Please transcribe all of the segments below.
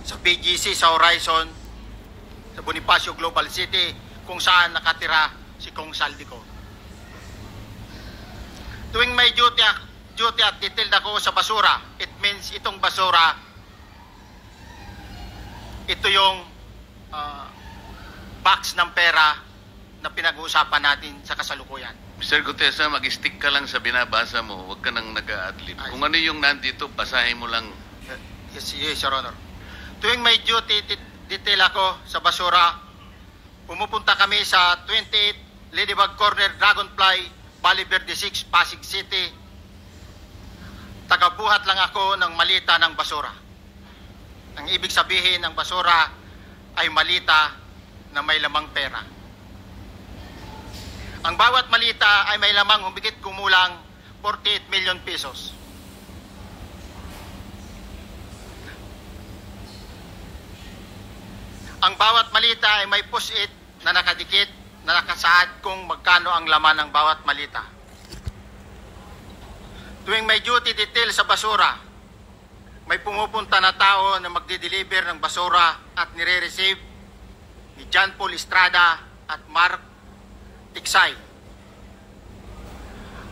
sa BGC sa Horizon, sa Bonifacio Global City, kung saan nakatira si Kong Saldico. Tuwing may duty at detailed ako sa basura, it means itong basura, ito yung box ng pera na pinag-uusapan natin sa kasalukuyan. Mr. Gutesa, mag-stick ka lang sa binabasa mo. Huwag ka nang nag-a-adlib. Kung ano yung nandito, basahin mo lang. Yes, Your Honor. Tuwing may duty detail ako sa basura, pumupunta kami sa 28 Ladybug Corner, Dragonfly, Valle Verde 6, Pasig City. Tagabuhat lang ako ng malita ng basura. Ang ibig sabihin ng basura ay malita na may lamang pera. Ang bawat malita ay may lamang humigit kumulang 48 million pesos. Ang bawat malita ay may push-it na nakadikit na nakasaad kung magkano ang laman ng bawat malita. Tuwing may duty detail sa basura, may pumupunta na tao na magdi-deliver ng basura at nire-receive ni John Paul Estrada at Mark Tiksay.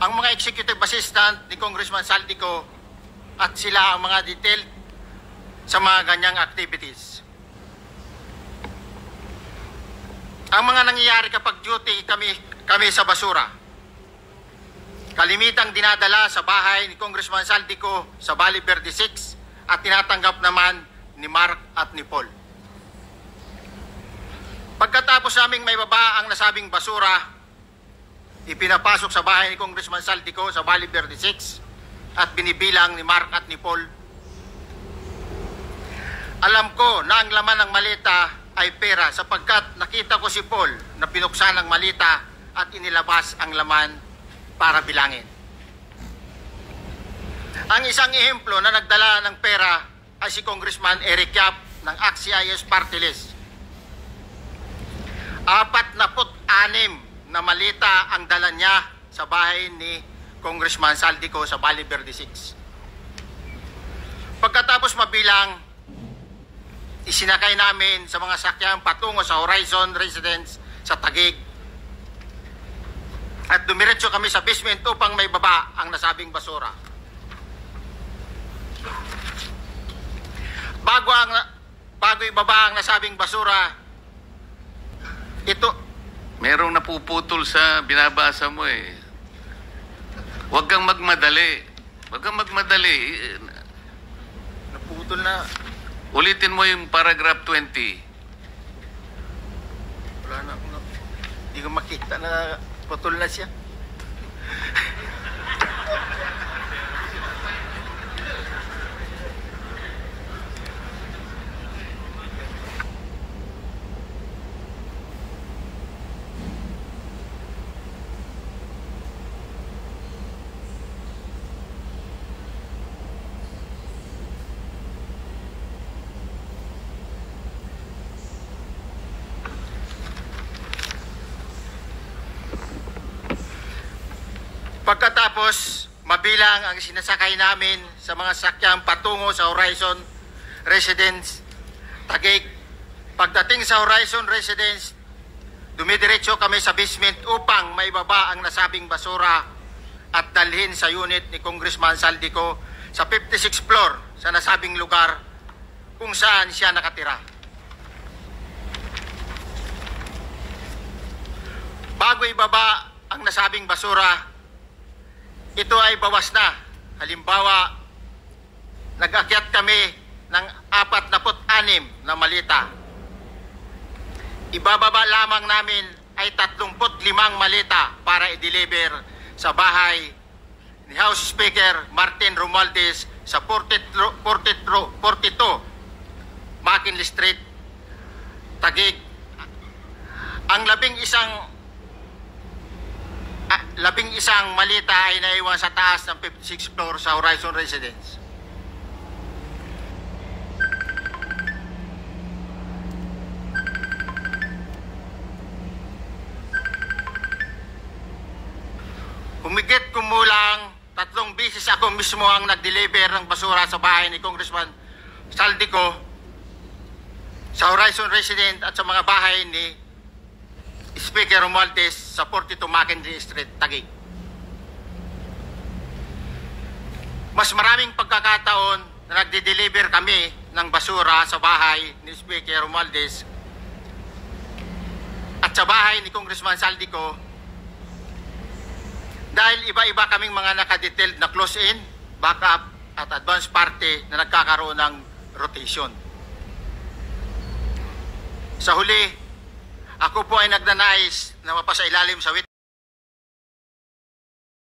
Ang mga executive assistant ni Congressman Saldico at sila ang mga detailed sa mga ganyang activities. Ang mga nangyayari kapag duty kami sa basura, kalimitang dinadala sa bahay ni Congressman Saldico sa Valle Verde 6 at tinatanggap naman ni Mark at ni Paul. Pagkatapos naming may baba ang nasabing basura, ipinapasok sa bahay ni Congressman Saldico sa Valle Verde 6 at binibilang ni Mark at ni Paul. Alam ko na ang laman ng malita ay pera sapagkat nakita ko si Paul na binuksan ang malita at inilabas ang laman para bilangin. Ang isang ehemplo na nagdala ng pera ay si Congressman Eric Yap ng AXIS Party List. 46 na malita ang dala niya sa bahay ni Congressman Saldico sa Valle Verde 6. Pagkatapos mabilang, isinakay namin sa mga sakyan patungo sa Horizon Residence sa Taguig at dumiretso kami sa basement upang may baba ang nasabing basura. Bago ibaba ang nasabing basura, ito Merong napuputol sa binabasa mo eh. Huwag kang magmadali. Huwag kang magmadali. naputol na. Ulitin mo yung paragraph 20. Wala na ako. Hindi ko makita na putol na siya. Pagkatapos, mabilang ang sinasakay namin sa mga sakyang patungo sa Horizon Residence, Taguig. Pagdating sa Horizon Residence, dumidiretso kami sa basement upang maibaba ang nasabing basura at dalhin sa unit ni Congressman Saldico sa 56th floor sa nasabing lugar kung saan siya nakatira. Bago ibaba ang nasabing basura, ito ay bawas na. Halimbawa, nag-akyat kami ng 46 na malita. Ibababa lamang namin ay 35 malita para i-deliver sa bahay ni House Speaker Martin Romualdez sa 42 McKinley Street, Taguig. Ang labing isang malita ay naiwan sa taas ng 56th floor sa Horizon Residence. Humigit kumulang 3 beses ako mismo ang nag-deliver ng basura sa bahay ni Congressman Saldico sa Horizon resident at sa mga bahay ni Speaker Romualdez sa 42 Mackenzie Street, Taguig. Mas maraming pagkakataon na nagde-deliver kami ng basura sa bahay ni Speaker Romualdez at sa bahay ni Congressman Saldico dahil iba-iba kaming mga nakadetailed na close-in, backup at advance party na nagkakaroon ng rotation. Sa huli, ako po ay nagnanais na mapasailalim sa witness